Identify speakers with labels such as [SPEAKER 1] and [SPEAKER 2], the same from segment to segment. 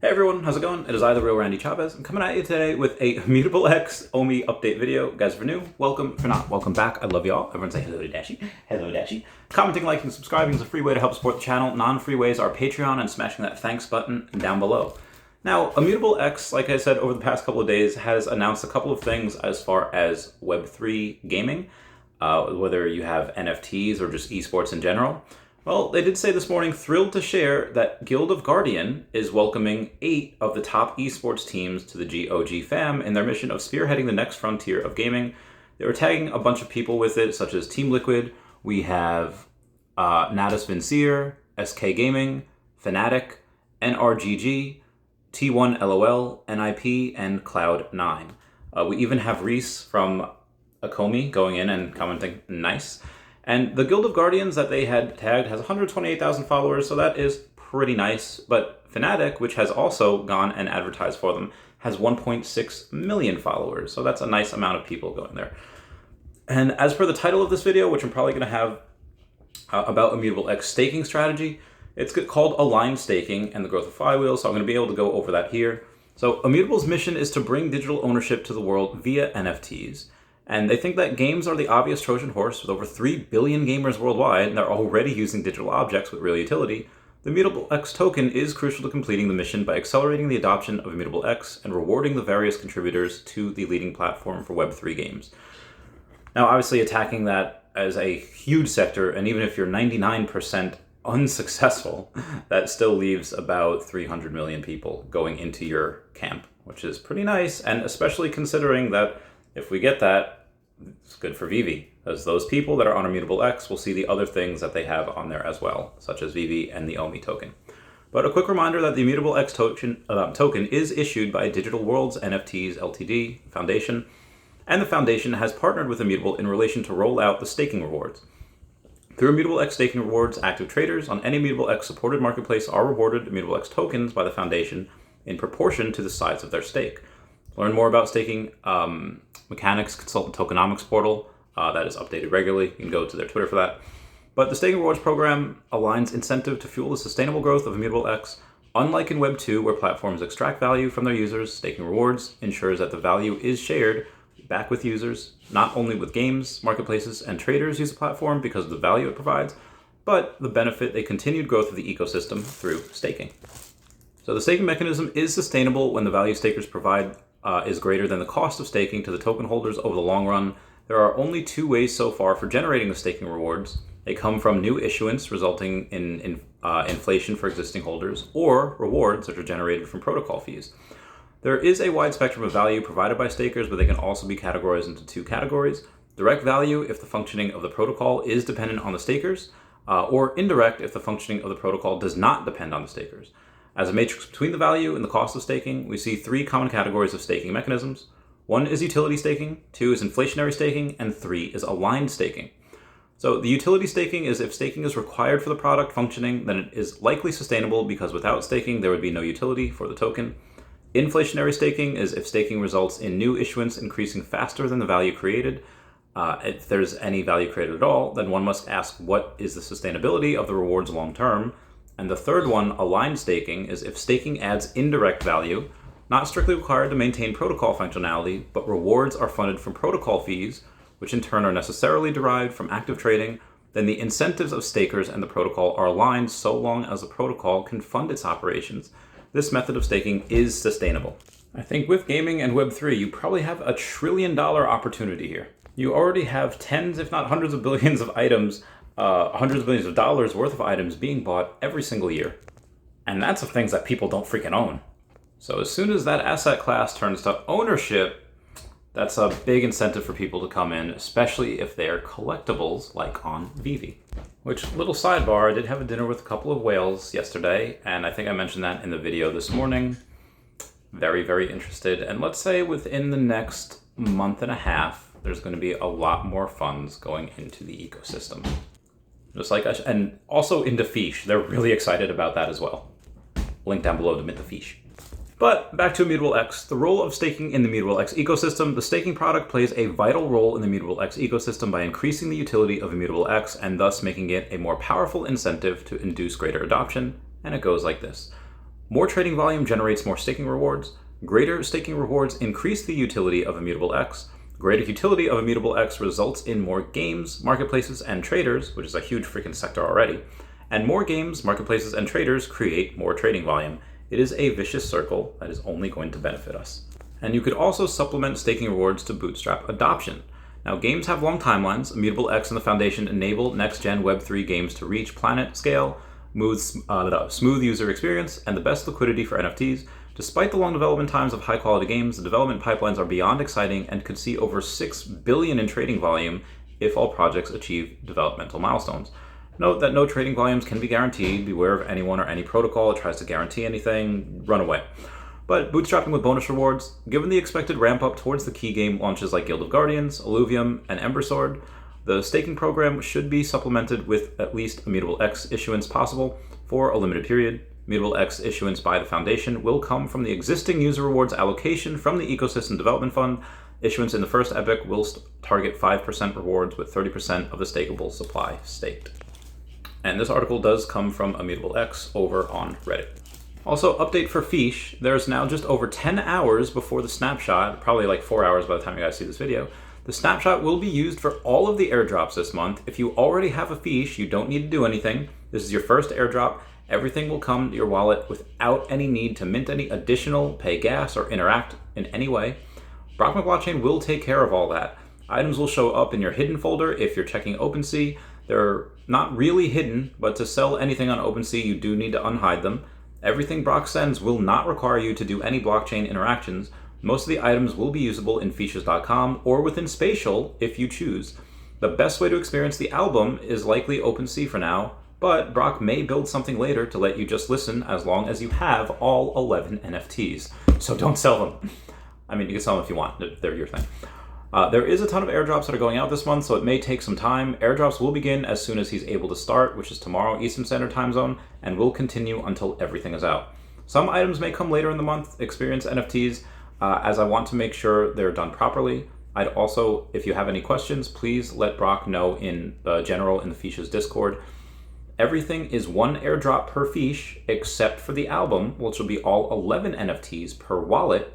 [SPEAKER 1] Hey everyone, how's it going? It is I, the real Randy Chavez. I'm coming at you today with a Immutable X OMI update video. Guys, if you're new, welcome. If you're not, welcome back. I love y'all. Everyone say hello to Dashi. Hello, Dashi. Commenting, liking, subscribing is a free way to help support the channel. Non-free ways are Patreon and smashing that thanks button down below. Now, Immutable X, like I said, over the past couple of days, has announced a couple of things as far as Web3 gaming, whether you have NFTs or just esports in general. Well, they did say this morning, thrilled to share that Guild of Guardian is welcoming 8 of the top esports teams to the GOG fam in their mission of spearheading the next frontier of gaming. They were tagging a bunch of people with it, such as Team Liquid. We have Natus Vincier, SK Gaming, Fnatic, NRGG, T1 LOL, NIP, and Cloud9. We even have Reese from Akomi going in and commenting, nice. And the Guild of Guardians that they had tagged has 128,000 followers, so that is pretty nice. But Fnatic, which has also gone and advertised for them, has 1.6 million followers, so that's a nice amount of people going there. And as per the title of this video, which I'm probably going to have about Immutable X staking strategy, it's called Aligned Staking and the Growth of Flywheel, so I'm going to be able to go over that here. So Immutable's mission is to bring digital ownership to the world via NFTs. And they think that games are the obvious Trojan horse. With over 3 billion gamers worldwide, and they're already using digital objects with real utility. The Immutable X token is crucial to completing the mission by accelerating the adoption of Immutable X and rewarding the various contributors to the leading platform for Web3 games. Now, obviously attacking that as a huge sector, and even if you're 99% unsuccessful, that still leaves about 300 million people going into your camp, which is pretty nice, and especially considering that if we get that, it's good for Veve, as those people that are on Immutable X will see the other things that they have on there as well, such as Veve and the OMI token. But a quick reminder that the Immutable X token is issued by Digital Worlds NFTs Ltd. Foundation, and the foundation has partnered with Immutable in relation to roll out the staking rewards. Through Immutable X staking rewards, active traders on any Immutable X supported marketplace are rewarded Immutable X tokens by the foundation in proportion to the size of their stake. Learn more about staking mechanics, Consultant Tokenomics portal that is updated regularly. You can go to their Twitter for that. But the staking rewards program aligns incentive to fuel the sustainable growth of Immutable X. Unlike in Web 2, where platforms extract value from their users, staking rewards ensures that the value is shared back with users, not only with games, marketplaces, and traders use the platform because of the value it provides, but the benefit a continued growth of the ecosystem through staking. So the staking mechanism is sustainable when the value stakers provide is greater than the cost of staking to the token holders over the long run. There are only 2 ways so far for generating the staking rewards. They come from new issuance resulting in inflation for existing holders, or rewards that are generated from protocol fees. There is a wide spectrum of value provided by stakers, but they can also be categorized into 2 categories. Direct value if the functioning of the protocol is dependent on the stakers, or indirect if the functioning of the protocol does not depend on the stakers. As a matrix between the value and the cost of staking, we see 3 common categories of staking mechanisms. 1 is utility staking, 2 is inflationary staking, and 3 is aligned staking. So the utility staking is if staking is required for the product functioning, then it is likely sustainable because without staking, there would be no utility for the token. Inflationary staking is if staking results in new issuance increasing faster than the value created. If there's any value created at all, then one must ask what is the sustainability of the rewards long term. And the third one, aligned staking, is if staking adds indirect value, not strictly required to maintain protocol functionality, but rewards are funded from protocol fees, which in turn are necessarily derived from active trading, then the incentives of stakers and the protocol are aligned so long as the protocol can fund its operations. This method of staking is sustainable. I think with gaming and Web3, you probably have a $1 trillion opportunity here. You already have tens, if not hundreds of billions of items, hundreds of billions of dollars worth of items being bought every single year. And that's of things that people don't freaking own. So as soon as that asset class turns to ownership, that's a big incentive for people to come in, especially if they're collectibles like on Veve. Which, little sidebar, I did have a dinner with a couple of whales yesterday, and I think I mentioned that in the video this morning. Very, very interested. And let's say within the next month and a half, there's going to be a lot more funds going into the ecosystem. Just like us, and also into Feesh. They're really excited about that as well. Link down below to mint the Feesh. But back to Immutable X, the role of staking in the Immutable X ecosystem. The staking product plays a vital role in the Immutable X ecosystem by increasing the utility of Immutable X and thus making it a more powerful incentive to induce greater adoption. And it goes like this. More trading volume generates more staking rewards. Greater staking rewards increase the utility of Immutable X. Greater utility of Immutable X results in more games, marketplaces, and traders, which is a huge freaking sector already. And more games, marketplaces, and traders create more trading volume. It is a vicious circle that is only going to benefit us. And you could also supplement staking rewards to bootstrap adoption. Now, games have long timelines. Immutable X and the Foundation enable next-gen Web3 games to reach planet scale, smooth user experience, and the best liquidity for NFTs. Despite the long development times of high-quality games, the development pipelines are beyond exciting and could see over $6 billion in trading volume if all projects achieve developmental milestones. Note that no trading volumes can be guaranteed. Beware of anyone or any protocol that tries to guarantee anything. Run away. But bootstrapping with bonus rewards, given the expected ramp-up towards the key game launches like Guild of Guardians, Alluvium, and Embersword, the staking program should be supplemented with at least Immutable X issuance possible for a limited period. Immutable X issuance by the Foundation will come from the existing user rewards allocation from the Ecosystem Development Fund. Issuance in the first epoch will target 5% rewards with 30% of the stakeable supply staked. And this article does come from Immutable X over on Reddit. Also, update for Feesh. There's now just over 10 hours before the snapshot, probably like 4 hours by the time you guys see this video. The snapshot will be used for all of the airdrops this month. If you already have a Feesh, you don't need to do anything. This is your first airdrop. Everything will come to your wallet without any need to mint any additional, pay gas, or interact in any way. Brockman Blockchain will take care of all that. Items will show up in your hidden folder if you're checking OpenSea. They're not really hidden, but to sell anything on OpenSea, you do need to unhide them. Everything Brock sends will not require you to do any blockchain interactions. Most of the items will be usable in features.com or within Spatial if you choose. The best way to experience the album is likely OpenSea for now, but Brock may build something later to let you just listen as long as you have all 11 NFTs. So don't sell them. I mean, you can sell them if you want. They're your thing. There is a ton of airdrops that are going out this month, so it may take some time. Airdrops will begin as soon as he's able to start, which is tomorrow Eastern Standard Time Zone, and will continue until everything is out. Some items may come later in the month, experience NFTs, as I want to make sure they're done properly. I'd also, if you have any questions, please let Brock know in general in the Feesh's Discord. Everything is one airdrop per Feesh, except for the album, which will be all 11 NFTs per wallet.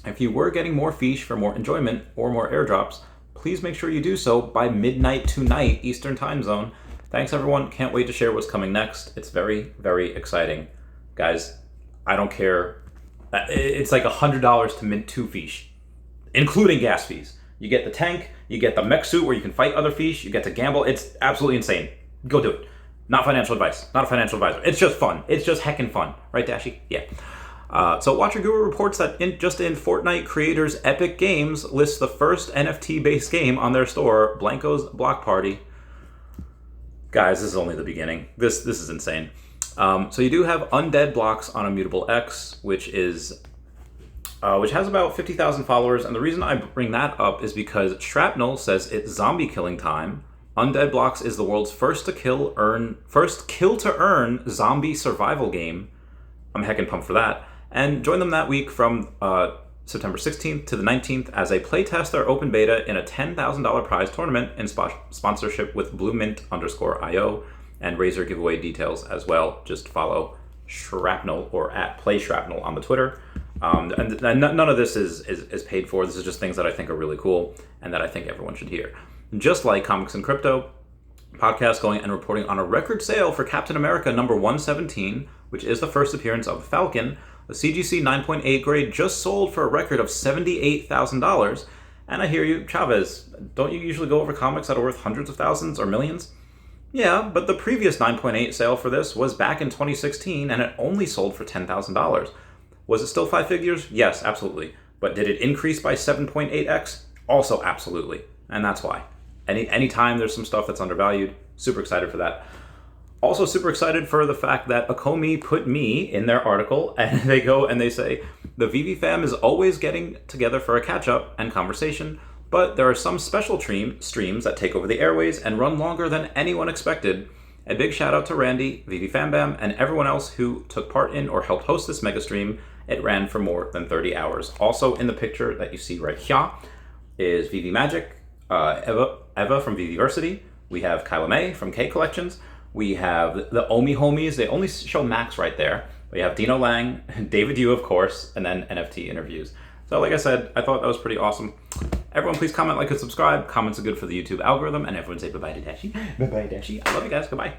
[SPEAKER 1] If you were getting more Feesh for more enjoyment or more airdrops, please make sure you do so by midnight tonight Eastern Time Zone. Thanks everyone, can't wait to share what's coming next. It's very, very exciting. Guys, I don't care. It's like $100 to mint 2 Feesh, including gas fees. You get the tank, you get the mech suit where you can fight other Feesh, you get to gamble. It's absolutely insane. Go do it. Not financial advice, not a financial advisor. It's just fun. It's just heckin' fun. Right, Dashie? Yeah. So Watcher Guru reports that in Fortnite creators Epic Games lists the first NFT-based game on their store, Blanco's Block Party. Guys, this is only the beginning. This is insane. So you do have undead blocks on Immutable X, which has about 50,000 followers. And the reason I bring that up is because Shrapnel says it's zombie killing time. Undead Blocks is the world's first kill to earn zombie survival game. I'm heckin' pumped for that. And join them that week from September 16th to the 19th as a playtester open beta in a $10,000 prize tournament in sponsorship with BlueMint_IO and Razor giveaway details as well. Just follow Shrapnel or @PlayShrapnel on the Twitter. And none of this is paid for. This is just things that I think are really cool and that I think everyone should hear. Just like Comics and Crypto, podcast going and reporting on a record sale for Captain America number 117, which is the first appearance of the Falcon. The CGC 9.8 grade just sold for a record of $78,000. And I hear you, Chavez, don't you usually go over comics that are worth hundreds of thousands or millions? Yeah, but the previous 9.8 sale for this was back in 2016 and it only sold for $10,000. Was it still 5 figures? Yes, absolutely. But did it increase by 7.8x? Also absolutely. And that's why. Anytime there's some stuff that's undervalued, super excited for that. Also super excited for the fact that Akomi put me in their article, and they go and they say, the Veve fam is always getting together for a catch-up and conversation, but there are some special streams that take over the airways and run longer than anyone expected. A big shout out to Randy, Veve Fambam, and everyone else who took part in or helped host this mega stream. It ran for more than 30 hours. Also in the picture that you see right here is Veve Magic, Eva from Veveversity. We have Kyla May from K Collections. We have the OMI homies. They only show Max right there. We have Dino Lang, David Yu, of course, and then NFT interviews. So like I said, I thought that was pretty awesome. Everyone please comment, like, and subscribe. Comments are good for the YouTube algorithm. And everyone say bye-bye to Dashi. Bye-bye, Dashi. I love you guys. Goodbye.